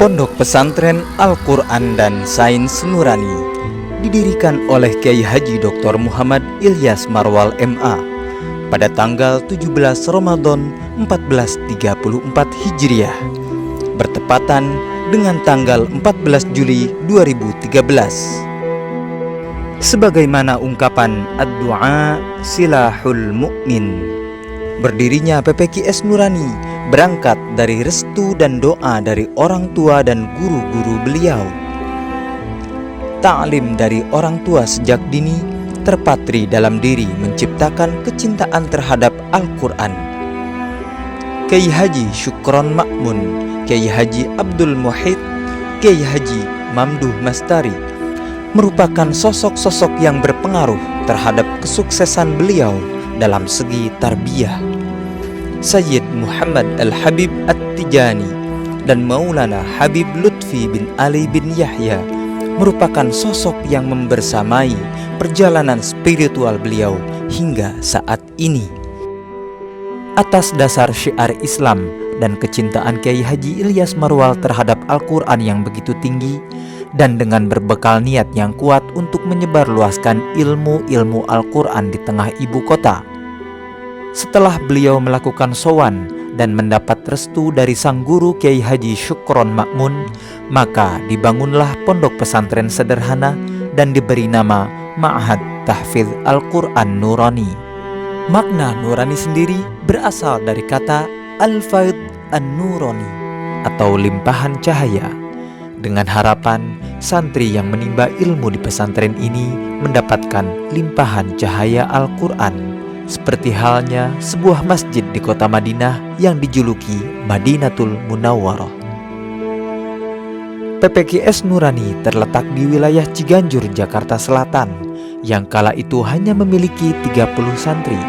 Pondok Pesantren Al-Quran dan Sains Nurani didirikan oleh Kiai Haji Dr. Muhammad Ilyas Marwal MA pada tanggal 17 Ramadan 1434 Hijriah, bertepatan dengan tanggal 14 Juli 2013. Sebagaimana ungkapan ad-du'a silahul mu'min, berdirinya PPQS Nurani berangkat dari restu dan doa dari orang tua dan guru-guru beliau. Ta'lim dari orang tua sejak dini terpatri dalam diri menciptakan kecintaan terhadap Al-Quran. Kiai Haji Syukron Makmun, Kiai Haji Abdul Muhid, Kiai Haji Mamduh Mastari merupakan sosok-sosok yang berpengaruh terhadap kesuksesan beliau dalam segi tarbiyah. Sayyid Muhammad Al-Habib At-Tijani dan Maulana Habib Lutfi bin Ali bin Yahya merupakan sosok yang membersamai perjalanan spiritual beliau hingga saat ini. Atas dasar syiar Islam dan kecintaan Kiai Haji Ilyas Marwal terhadap Al-Quran yang begitu tinggi, dan dengan berbekal niat yang kuat untuk menyebarluaskan ilmu-ilmu Al-Quran di tengah ibu kota, setelah beliau melakukan sowan dan mendapat restu dari sang guru Kiai Haji Syukron Makmun, maka dibangunlah pondok pesantren sederhana dan diberi nama Ma'had Tahfidz Al-Quran Nurani. Makna Nurani sendiri berasal dari kata Al-Faid An-Nurani atau limpahan cahaya, dengan harapan santri yang menimba ilmu di pesantren ini mendapatkan limpahan cahaya Al-Quran, seperti halnya sebuah masjid di kota Madinah yang dijuluki Madinatul Munawwarah. PPQS Nurani terletak di wilayah Ciganjur, Jakarta Selatan, yang kala itu hanya memiliki 30 santri.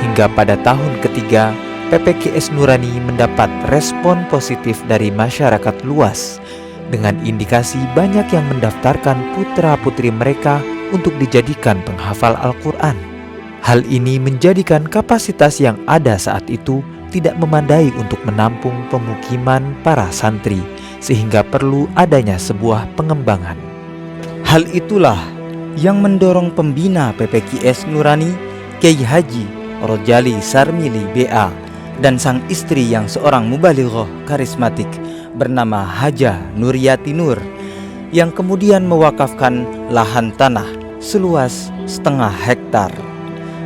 Hingga pada tahun ketiga, PPQS Nurani mendapat respon positif dari masyarakat luas, dengan indikasi banyak yang mendaftarkan putra-putri mereka untuk dijadikan penghafal Al-Quran. Hal ini menjadikan kapasitas yang ada saat itu tidak memadai untuk menampung pemukiman para santri, sehingga perlu adanya sebuah pengembangan. Hal itulah yang mendorong pembina PPQS Nurani, Kiai Haji Rojali Sarmili BA, dan sang istri yang seorang mubalighah karismatik bernama Hajah Nuriyati Nur, yang kemudian mewakafkan lahan tanah seluas 0,5 hektar.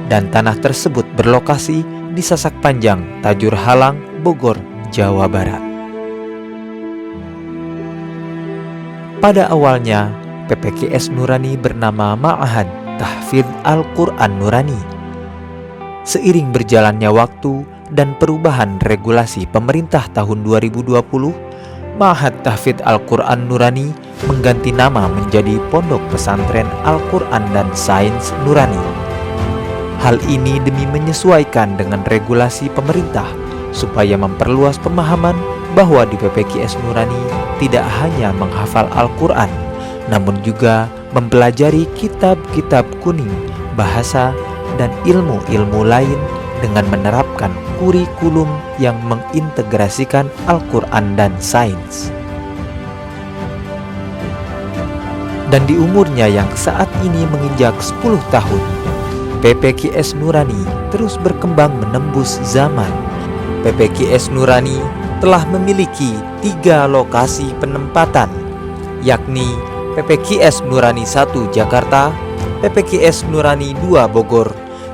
Dan tanah tersebut berlokasi di Sasak Panjang, Tajur Halang, Bogor, Jawa Barat. Pada awalnya, PPQS Nurani bernama Ma'had Tahfidz Al-Quran Nurani. Seiring berjalannya waktu dan perubahan regulasi pemerintah tahun 2020, Ma'had Tahfidz Al-Quran Nurani mengganti nama menjadi Pondok Pesantren Al-Quran dan Sains Nurani. Hal ini demi menyesuaikan dengan regulasi pemerintah supaya memperluas pemahaman bahwa di PPQS Nurani tidak hanya menghafal Al-Quran, namun juga mempelajari kitab-kitab kuning, bahasa, dan ilmu-ilmu lain dengan menerapkan kurikulum yang mengintegrasikan Al-Quran dan sains. Dan di umurnya yang saat ini menginjak 10 tahun, PPQS Nurani terus berkembang menembus zaman. PPQS Nurani telah memiliki 3 lokasi penempatan, yakni PPQS Nurani 1 Jakarta, PPQS Nurani 2 Bogor,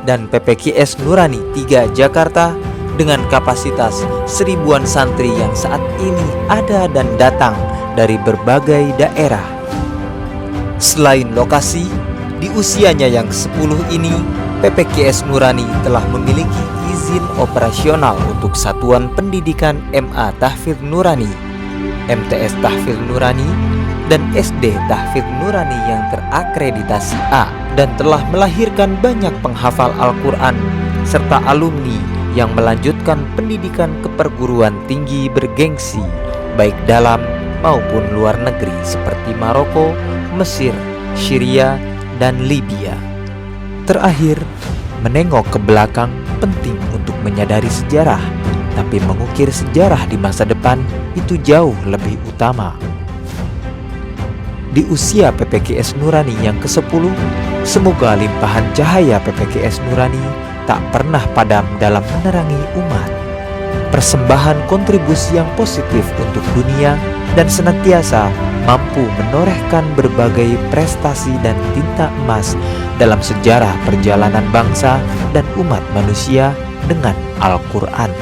dan PPQS Nurani 3 Jakarta dengan kapasitas 1000-an santri yang saat ini ada dan datang dari berbagai daerah. Selain lokasi, di usianya yang 10 ini, PPQS Nurani telah memiliki izin operasional untuk Satuan Pendidikan MA Tahfidz Nurani, MTS Tahfidz Nurani, dan SD Tahfidz Nurani yang terakreditasi A, dan telah melahirkan banyak penghafal Al-Quran serta alumni yang melanjutkan pendidikan keperguruan tinggi bergengsi baik dalam maupun luar negeri seperti Maroko, Mesir, Syria, dan Libya. Terakhir, menengok ke belakang penting untuk menyadari sejarah, tapi mengukir sejarah di masa depan itu jauh lebih utama. Di usia PPKS Nurani yang ke-10, semoga limpahan cahaya PPKS Nurani tak pernah padam dalam menerangi umat. Persembahan kontribusi yang positif untuk dunia dan senantiasa mampu menorehkan berbagai prestasi dan tinta emas dalam sejarah perjalanan bangsa dan umat manusia dengan Al-Quran.